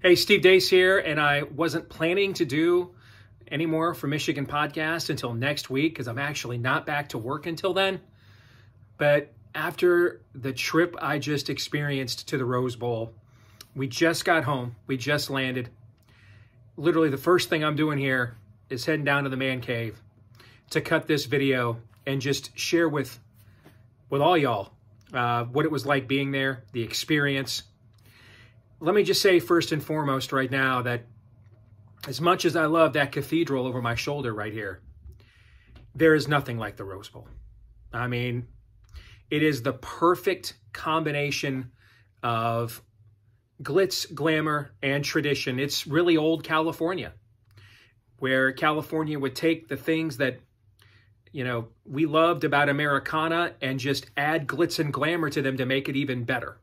Hey, Steve Dace here, and I wasn't planning to do any more for Michigan podcast until next week because I'm actually not back to work until then. But after the trip I just experienced to the Rose Bowl, we just got home. We just landed. Literally, the first thing I'm doing here is heading down to the man cave to cut this video and just share with all y'all what it was like being there, the experience. Let me just say first and foremost right now that as much as I love that cathedral over my shoulder right here, there is nothing like the Rose Bowl. I mean, it is the perfect combination of glitz, glamour, and tradition. It's really old California, where California would take the things that, you know, we loved about Americana and just add glitz and glamour to them to make it even better.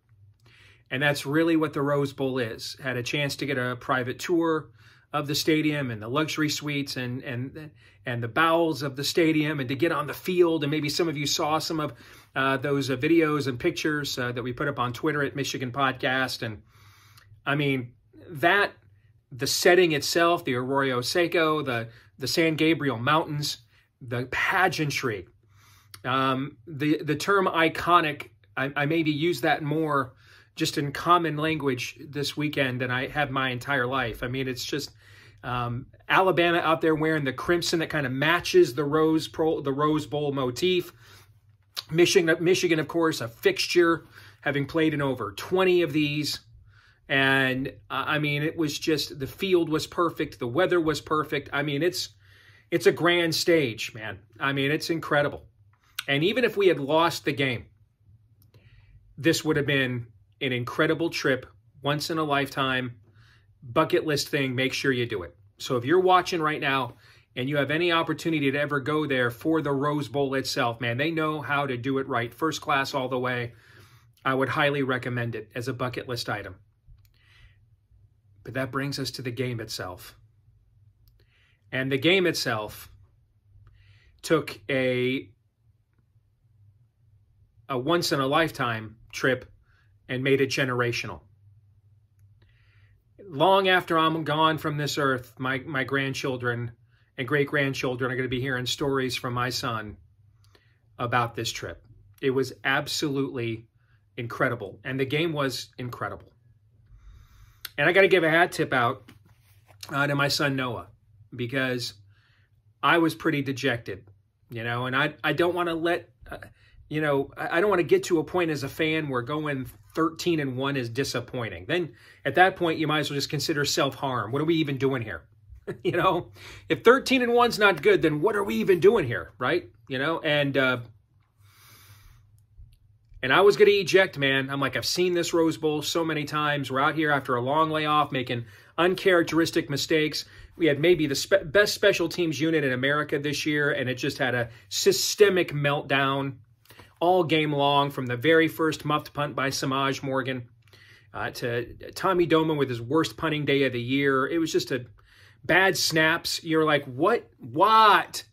And that's really what the Rose Bowl is. Had a chance to get a private tour of the stadium and the luxury suites and the bowels of the stadium, and to get on the field. And maybe some of you saw some of those videos and pictures that we put up on Twitter at Michigan Podcast. And I mean, the setting itself, the Arroyo Seco, the San Gabriel Mountains, the pageantry, the term iconic, I maybe use that more just in common language this weekend than I have my entire life. I mean, it's just Alabama out there wearing the crimson that kind of matches the Rose Bowl motif. Michigan, of course, a fixture, having played in over 20 of these. And I mean, it was just, the field was perfect. The weather was perfect. I mean, it's a grand stage, man. I mean, it's incredible. And even if we had lost the game, this would have been an incredible trip, once in a lifetime, bucket list thing. Make sure you do it. So if you're watching right now and you have any opportunity to ever go there for the Rose Bowl itself, man, they know how to do it right. First class all the way. I would highly recommend it as a bucket list item. But that brings us to the game itself. And the game itself took a once in a lifetime trip and made it generational. Long after I'm gone from this earth, my grandchildren and great-grandchildren are going to be hearing stories from my son about this trip. It was absolutely incredible, and the game was incredible. And I got to give a hat tip out to my son Noah, because I was pretty dejected, you know, and I don't want to let... you know, I don't want to get to a point as a fan where going 13-1 is disappointing. Then at that point, you might as well just consider self-harm. What are we even doing here? You know, if 13-1's not good, then what are we even doing here, right? You know, and I was going to eject, man. I'm like, I've seen this Rose Bowl so many times. We're out here after a long layoff making uncharacteristic mistakes. We had maybe the best special teams unit in America this year, and it just had a systemic meltdown all game long, from the very first muffed punt by Samaj Morgan to Tommy Doman with his worst punting day of the year. It was just a bad snaps. You're like, what?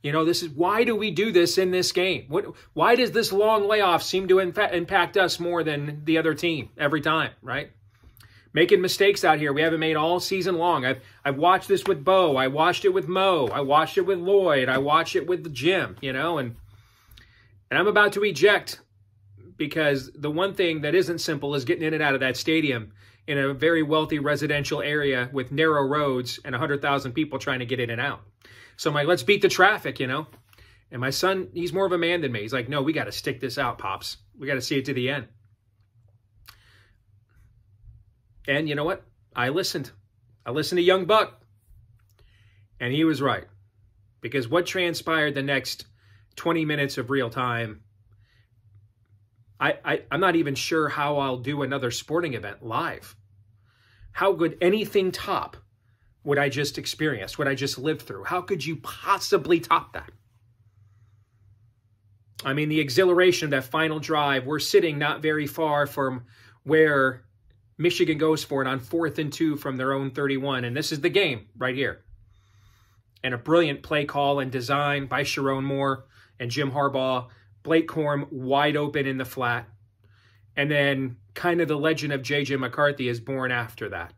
You know, this is, why do we do this in this game? Why does this long layoff seem to impact us more than the other team every time, right? Making mistakes out here we haven't made all season long. I've watched this with Bo. I watched it with Mo. I watched it with Lloyd. I watched it with Jim, you know, and I'm about to eject, because the one thing that isn't simple is getting in and out of that stadium in a very wealthy residential area with narrow roads and 100,000 people trying to get in and out. So I'm like, let's beat the traffic, you know. And my son, he's more of a man than me. He's like, no, we got to stick this out, Pops. We got to see it to the end. And you know what? I listened. I listened to Young Buck. And he was right. Because what transpired the next 20 minutes of real time, I'm not even sure how I'll do another sporting event live. How could anything top what I just experienced, what I just lived through? How could you possibly top that? I mean, the exhilaration of that final drive. We're sitting not very far from where Michigan goes for it on 4th and 2 from their own 31. And this is the game right here. And a brilliant play call and design by Sharon Moore and Jim Harbaugh. Blake Corum wide open in the flat. And then kind of the legend of J.J. McCarthy is born after that.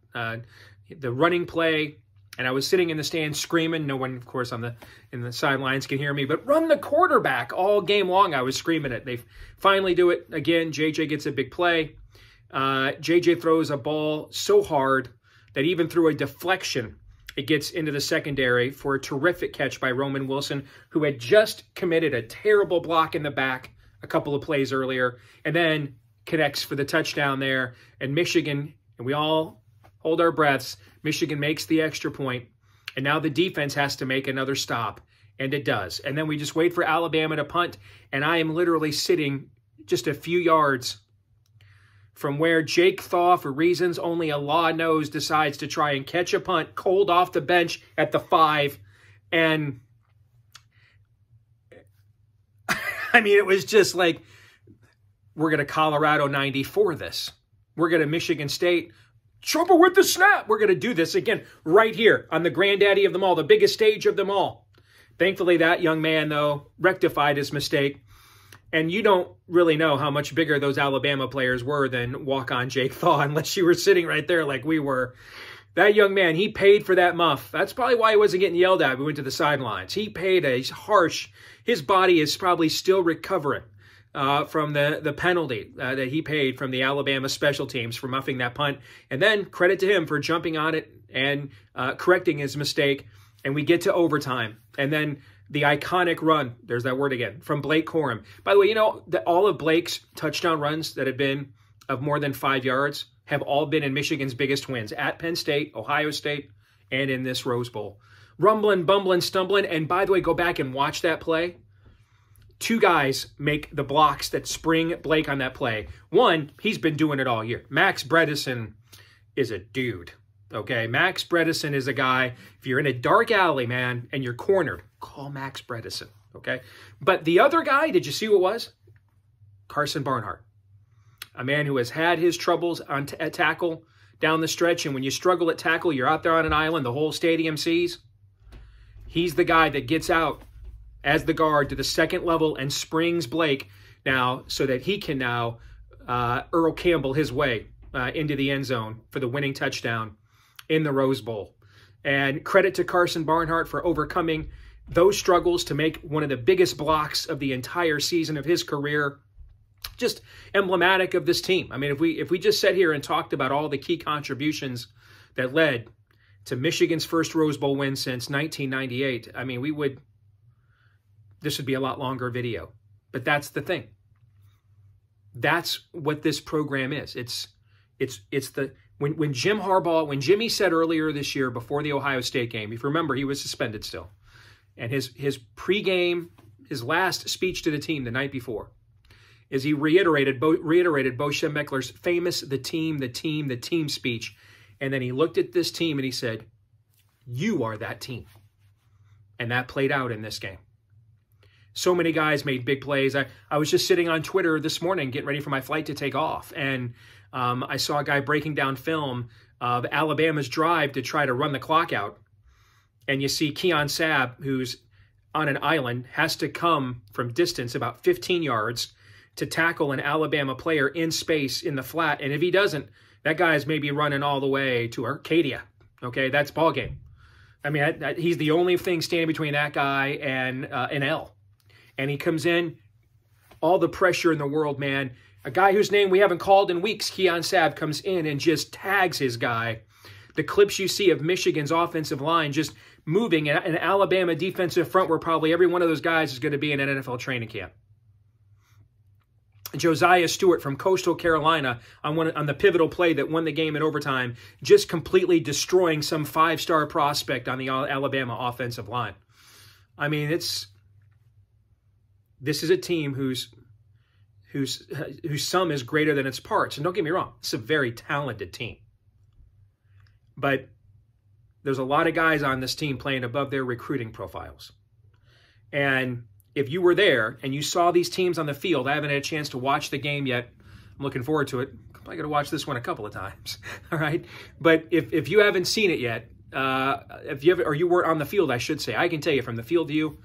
The running play, and I was sitting in the stands screaming. No one, of course, in the sidelines can hear me, but run the quarterback all game long. I was screaming it. They finally do it again. J.J. gets a big play. J.J. throws a ball so hard that even through a deflection, it gets into the secondary for a terrific catch by Roman Wilson, who had just committed a terrible block in the back a couple of plays earlier, and then connects for the touchdown there. And Michigan, and we all hold our breaths, Michigan makes the extra point, and now the defense has to make another stop, and it does. And then we just wait for Alabama to punt, and I am literally sitting just a few yards from where Jake Thaw, for reasons only Allah knows, decides to try and catch a punt cold off the bench at the 5. And I mean, it was just like, we're going to Colorado 94 this. We're going to Michigan State. Trouble with the snap. We're going to do this again right here on the granddaddy of them all, the biggest stage of them all. Thankfully, that young man, though, rectified his mistake. And you don't really know how much bigger those Alabama players were than walk-on Jake Thaw, unless you were sitting right there like we were. That young man, he paid for that muff. That's probably why he wasn't getting yelled at. We went to the sidelines. He paid a harsh, his body is probably still recovering from the penalty that he paid from the Alabama special teams for muffing that punt. And then credit to him for jumping on it and correcting his mistake. And we get to overtime. And then the iconic run, there's that word again, from Blake Corum. By the way, you know, all of Blake's touchdown runs that have been of more than 5 yards have all been in Michigan's biggest wins, at Penn State, Ohio State, and in this Rose Bowl. Rumbling, bumbling, stumbling. And by the way, go back and watch that play. 2 guys make the blocks that spring Blake on that play. One, he's been doing it all year. Max Bredesen is a dude, okay? Max Bredesen is a guy, if you're in a dark alley, man, and you're cornered, call Max Bredesen, okay? But the other guy, did you see who it was? Carson Barnhart, a man who has had his troubles at tackle down the stretch, and when you struggle at tackle, you're out there on an island, the whole stadium sees. He's the guy that gets out as the guard to the second level and springs Blake now so that he can now Earl Campbell his way into the end zone for the winning touchdown in the Rose Bowl. And credit to Carson Barnhart for overcoming those struggles to make one of the biggest blocks of the entire season of his career. Just emblematic of this team. I mean, if we just sat here and talked about all the key contributions that led to Michigan's first Rose Bowl win since 1998, I mean, this would be a lot longer video. But that's the thing. That's what this program is. When Jim Harbaugh, when Jimmy said earlier this year before the Ohio State game, if you remember, he was suspended still. And his pregame, his last speech to the team the night before, is he reiterated Bo Schembechler's famous the team speech. And then he looked at this team and he said, "You are that team." And that played out in this game. So many guys made big plays. I was just sitting on Twitter this morning getting ready for my flight to take off. And I saw a guy breaking down film of Alabama's drive to try to run the clock out. And you see Keon Sabb, who's on an island, has to come from distance about 15 yards to tackle an Alabama player in space in the flat. And if he doesn't, that guy's maybe running all the way to Arcadia. Okay, that's ball game. I mean, he's the only thing standing between that guy and an L. And he comes in, all the pressure in the world, man. A guy whose name we haven't called in weeks, Keon Sabb, comes in and just tags his guy. The clips you see of Michigan's offensive line just moving, an Alabama defensive front where probably every one of those guys is going to be in an NFL training camp. Josiah Stewart from Coastal Carolina on the pivotal play that won the game in overtime, just completely destroying some 5-star prospect on the Alabama offensive line. I mean, this is a team whose sum is greater than its parts. And don't get me wrong, it's a very talented team. But there's a lot of guys on this team playing above their recruiting profiles. And if you were there and you saw these teams on the field, I haven't had a chance to watch the game yet. I'm looking forward to it. I'm probably going to watch this one a couple of times. All right. But if you haven't seen it yet, you were on the field, I should say, I can tell you from the field view,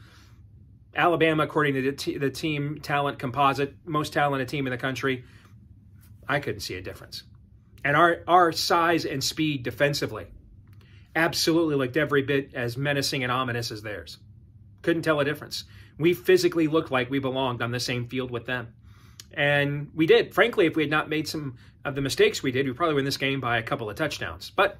Alabama, according to the team talent composite, most talented team in the country. I couldn't see a difference. And our size and speed defensively absolutely looked every bit as menacing and ominous as theirs. Couldn't tell a difference. We physically looked like we belonged on the same field with them. And we did. Frankly, if we had not made some of the mistakes we did, we probably win this game by a couple of touchdowns. But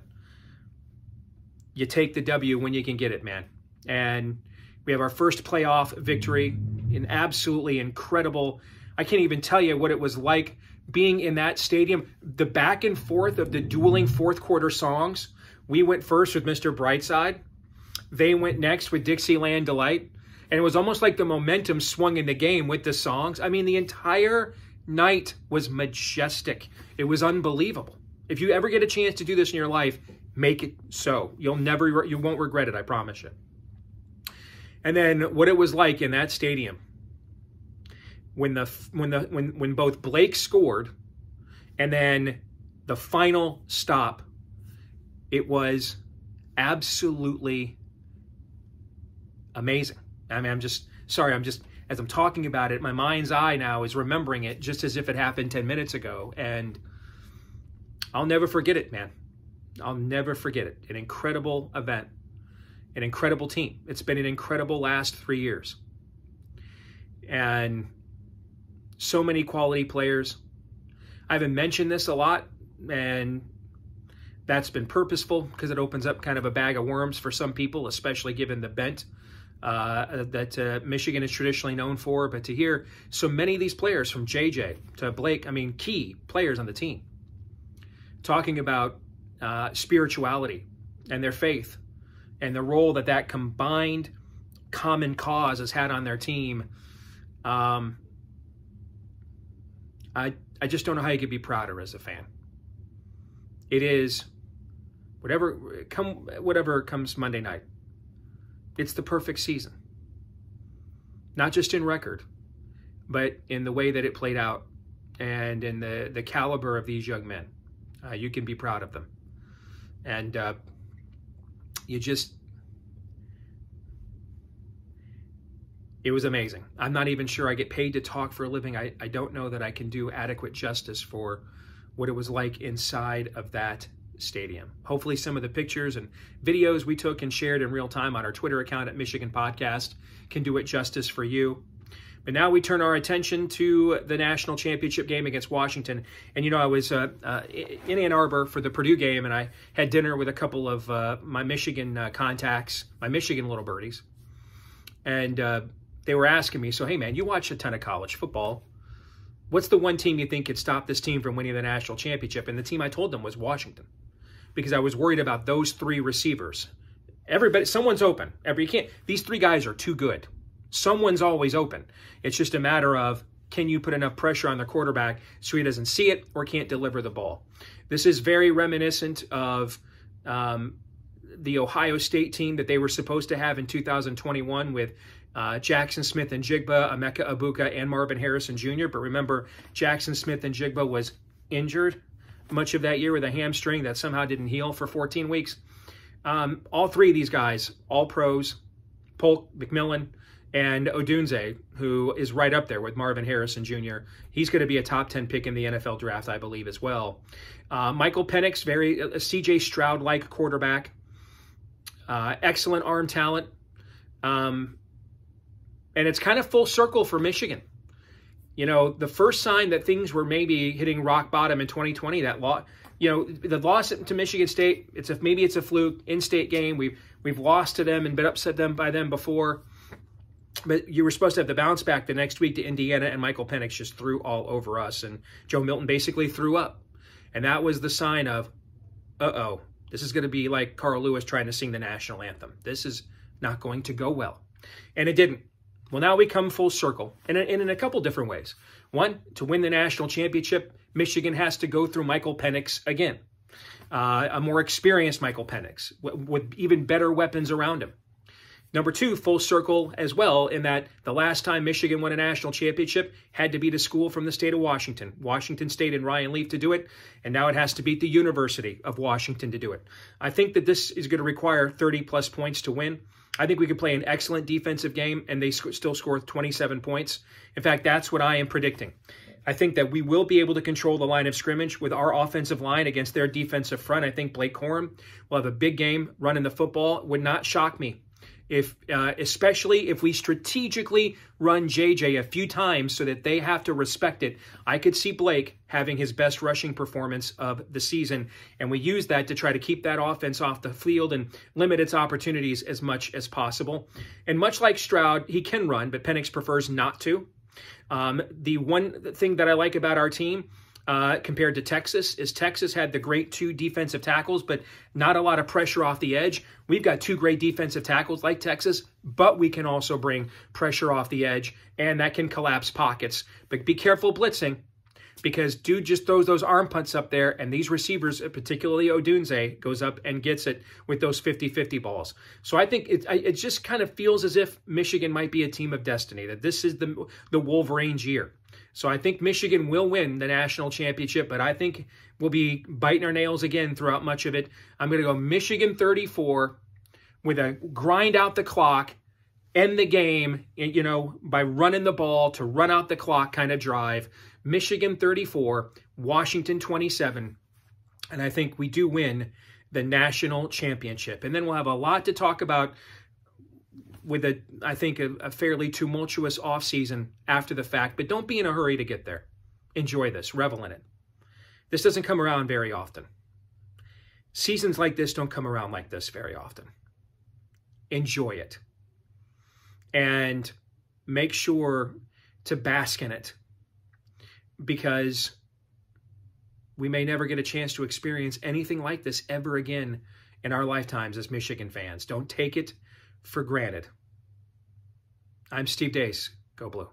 you take the W when you can get it, man. And we have our first playoff victory, an absolutely incredible. I can't even tell you what it was like being in that stadium. The back and forth of the dueling fourth quarter songs. We went first with Mr. Brightside. They went next with Dixieland Delight. And it was almost like the momentum swung in the game with the songs. I mean, the entire night was majestic. It was unbelievable. If you ever get a chance to do this in your life, make it so. You won't regret it, I promise you. And then what it was like in that stadium when both Blake scored and then the final stop, it was absolutely amazing. I mean, as I'm talking about it, my mind's eye now is remembering it just as if it happened 10 minutes ago. And I'll never forget it, man. I'll never forget it. An incredible event, an incredible team. It's been an incredible last 3 years. And so many quality players. I haven't mentioned this a lot, and that's been purposeful because it opens up kind of a bag of worms for some people, especially given the bent that Michigan is traditionally known for. But to hear so many of these players, from JJ to Blake, I mean, key players on the team, talking about spirituality and their faith and the role that combined common cause has had on their team, I just don't know how you could be prouder as a fan. It is whatever comes Monday night. It's the perfect season. Not just in record, but in the way that it played out and in the caliber of these young men. You can be proud of them. And it was amazing. I'm not even sure I get paid to talk for a living. I don't know that I can do adequate justice for what it was like inside of that stadium. Hopefully some of the pictures and videos we took and shared in real time on our Twitter account at Michigan Podcast can do it justice for you. But now we turn our attention to the national championship game against Washington. And, you know, I was in Ann Arbor for the Purdue game, and I had dinner with a couple of my Michigan contacts, my Michigan little birdies. And they were asking me, so, hey, man, you watch a ton of college football. What's the one team you think could stop this team from winning the national championship? And the team I told them was Washington, because I was worried about those three receivers. Everybody, someone's open. These three guys are too good. Someone's always open. It's just a matter of, can you put enough pressure on the quarterback so he doesn't see it or can't deliver the ball? This is very reminiscent of the Ohio State team that they were supposed to have in 2021 with Jackson Smith and Jigba, Emeka Egbuka, and Marvin Harrison Jr. But remember, Jackson Smith and Jigba was injured much of that year with a hamstring that somehow didn't heal for 14 weeks. All three of these guys, all pros, Polk, McMillan, and Odunze, who is right up there with Marvin Harrison Jr. He's going to be a top 10 pick in the NFL draft, I believe, as well. Michael Penix, a C.J. Stroud-like quarterback. Excellent arm talent. And it's kind of full circle for Michigan. You know, the first sign that things were maybe hitting rock bottom in 2020, the loss to Michigan State, maybe it's a fluke, in-state game. We've lost to them and been upset by them before. But you were supposed to have the bounce back the next week to Indiana, and Michael Penix just threw all over us. And Joe Milton basically threw up. And that was the sign of, uh-oh, this is going to be like Carl Lewis trying to sing the national anthem. This is not going to go well. And it didn't. Well, now we come full circle, and in a couple different ways. One, to win the national championship, Michigan has to go through Michael Penix again. A more experienced Michael Penix with even better weapons around him. Number two, full circle as well, in that the last time Michigan won a national championship had to beat a school from the state of Washington. Washington State and Ryan Leaf to do it, and now it has to beat the University of Washington to do it. I think that this is going to require 30-plus points to win. I think we could play an excellent defensive game, and they still score 27 points. In fact, that's what I am predicting. I think that we will be able to control the line of scrimmage with our offensive line against their defensive front. I think Blake Corum will have a big game running the football. Would not shock me. Especially if we strategically run JJ a few times so that they have to respect it. I could see Blake having his best rushing performance of the season, and we use that to try to keep that offense off the field and limit its opportunities as much as possible. And much like Stroud, he can run, but Penix prefers not to. The one thing that I like about our team compared to Texas is Texas had the great 2 defensive tackles, but not a lot of pressure off the edge. We've got 2 great defensive tackles like Texas, but we can also bring pressure off the edge, and that can collapse pockets. But be careful blitzing, because dude just throws those arm punts up there, and these receivers, particularly Odunze, goes up and gets it with those 50-50 balls. So I think it just kind of feels as if Michigan might be a team of destiny, that this is the Wolverines' year. So I think Michigan will win the national championship, but I think we'll be biting our nails again throughout much of it. I'm going to go Michigan 34 with a grind out the clock, end the game, you know, by running the ball to run out the clock kind of drive. Michigan 34, Washington 27. And I think we do win the national championship. And then we'll have a lot to talk about with I think a fairly tumultuous offseason after the fact, but don't be in a hurry to get there. Enjoy this, revel in it. This doesn't come around very often. Seasons like this don't come around like this very often. Enjoy it. And make sure to bask in it, because we may never get a chance to experience anything like this ever again in our lifetimes as Michigan fans. Don't take it for granted. I'm Steve Dace. Go Blue.